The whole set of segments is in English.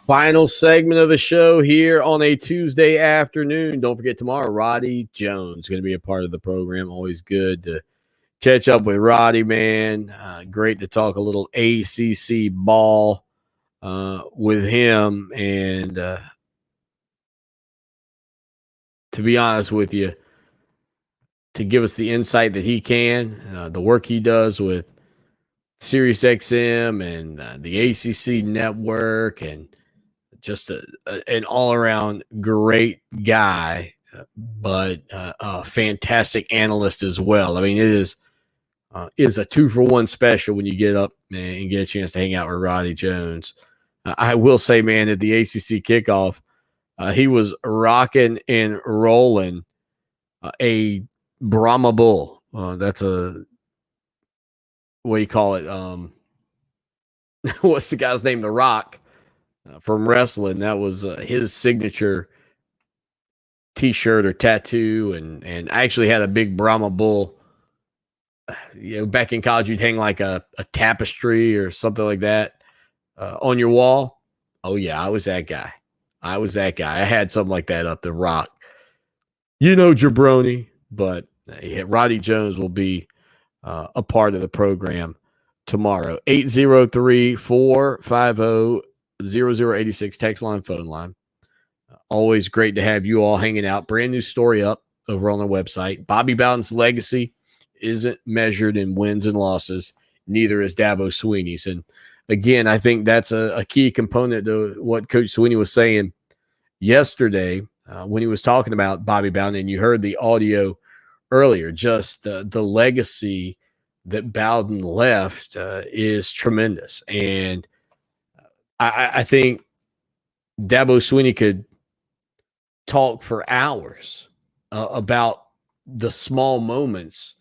Final segment of the show here on a Tuesday afternoon. Don't forget tomorrow, Roddy Jones is going to be a part of the program. Always good to catch up with Roddy, man. Great to talk a little ACC ball with him. And to be honest with you, to give us the insight that he can, the work he does with SiriusXM and the ACC network, and just an all-around great guy, but a fantastic analyst as well. I mean, it is a 2-for-1 special when you get up and get a chance to hang out with Roddy Jones. I will say, man, at the ACC kickoff, he was rocking and rolling a Brahma Bull. That's a, what do you call it? What's the guy's name? The Rock. From wrestling. That was his signature T-shirt or tattoo, and I actually had a big Brahma Bull. Back in college, you'd hang like a tapestry or something like that on your wall. Oh yeah, I was that guy. I had something like that up the Rock. Jabroni, but Roddy Jones will be a part of the program tomorrow. 803-450-0086 text line, phone line. Always great to have you all hanging out. Brand new story up over on our website. Bobby Bowden's legacy isn't measured in wins and losses. Neither is Dabo Swinney's. And again, I think that's a key component to what Coach Swanny was saying yesterday when he was talking about Bobby Bowden. And you heard the audio earlier, just the legacy that Bowden left is tremendous. And I think Dabo Swinney could talk for hours about the small moments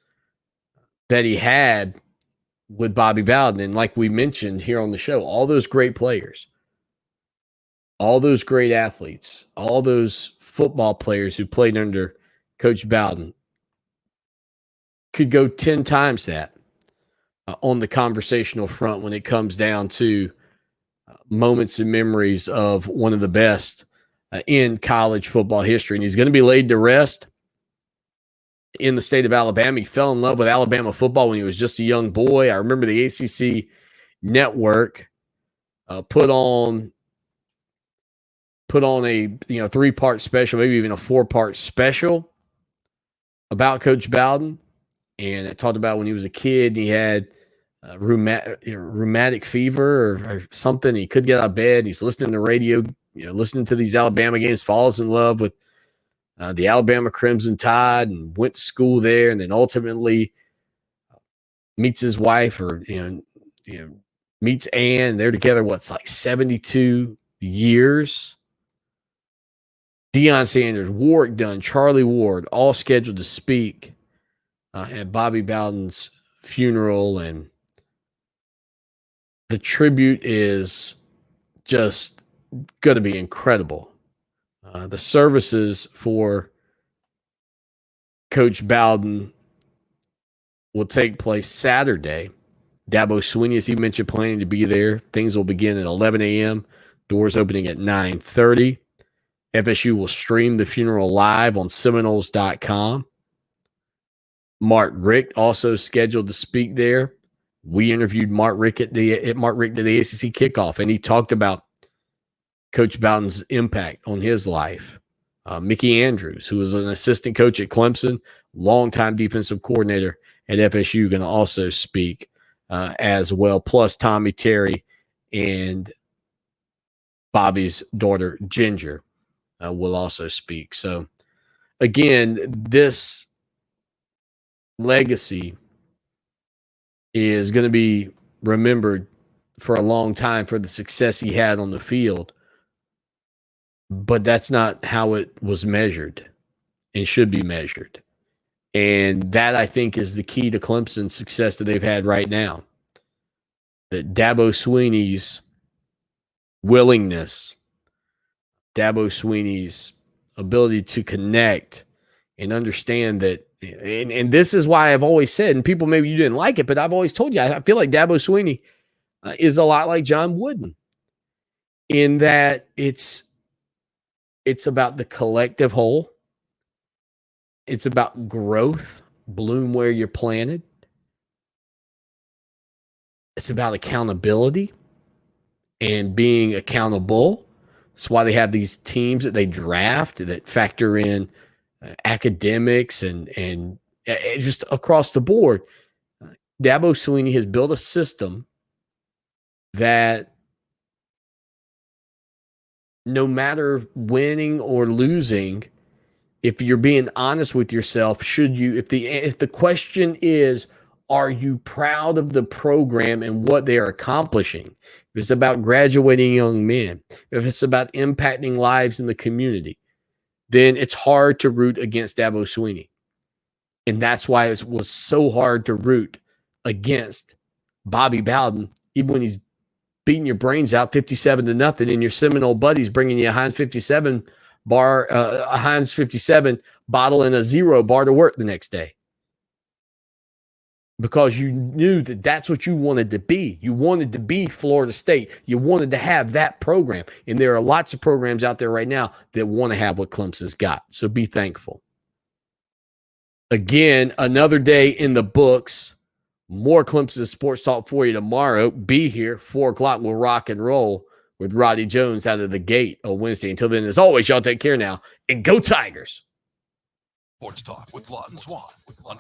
that he had with Bobby Bowden. And like we mentioned here on the show, all those great players, all those great athletes, all those football players who played under Coach Bowden could go 10 times that on the conversational front when it comes down to moments and memories of one of the best in college football history. And he's going to be laid to rest in the state of Alabama. He fell in love with Alabama football when he was just a young boy. I remember the ACC network put on a 3-part special, maybe even a 4-part special about Coach Bowden. And it talked about when he was a kid, he had rheumatic fever or something. He couldn't get out of bed. He's listening to radio, listening to these Alabama games, falls in love with the Alabama Crimson Tide and went to school there, and then ultimately meets his wife, or meets Ann. They're together, 72 years. Deion Sanders, Warwick Dunn, Charlie Ward, all scheduled to speak at Bobby Bowden's funeral, and the tribute is just going to be incredible. The services for Coach Bowden will take place Saturday. Dabo Swinney, as he mentioned, planning to be there. Things will begin at 11 a.m., doors opening at 9:30. FSU will stream the funeral live on Seminoles.com. Mark Richt also scheduled to speak there. We interviewed Mark Richt at the ACC kickoff, and he talked about Coach Bowden's impact on his life. Mickey Andrews, who was an assistant coach at Clemson, longtime defensive coordinator at FSU, going to also speak as well. Plus Tommy Terry and Bobby's daughter, Ginger, will also speak. So, again, this legacy is going to be remembered for a long time for the success he had on the field. But that's not how it was measured and should be measured. And that, I think, is the key to Clemson's success that they've had right now. That Dabo Swinney's willingness, Dabo Swinney's ability to connect and understand that, and this is why I've always said, and people, maybe you didn't like it, but I've always told you, I feel like Dabo Swinney is a lot like John Wooden. in that it's about the collective whole. It's about growth, bloom where you're planted. It's about accountability and being accountable. That's why they have these teams that they draft that factor in academics and just across the board. Dabo Swanny has built a system that no matter winning or losing, if you're being honest with yourself, if the question is, are you proud of the program and what they are accomplishing? If it's about graduating young men, if it's about impacting lives in the community, then it's hard to root against Dabo Swanny. And that's why it was so hard to root against Bobby Bowden, even when he's beating your brains out 57-0, and your Seminole buddies bringing you a Heinz 57 bar, a Heinz 57 bottle and a 0 bar to work the next day. Because you knew that that's what you wanted to be. You wanted to be Florida State. You wanted to have that program. And there are lots of programs out there right now that want to have what Clemson's got. So be thankful. Again, another day in the books. More Clemson Sports Talk for you tomorrow. Be here. 4 o'clock. We'll rock and roll with Roddy Jones out of the gate on Wednesday. Until then, as always, y'all take care now and go Tigers. Sports Talk with Lawton Swan on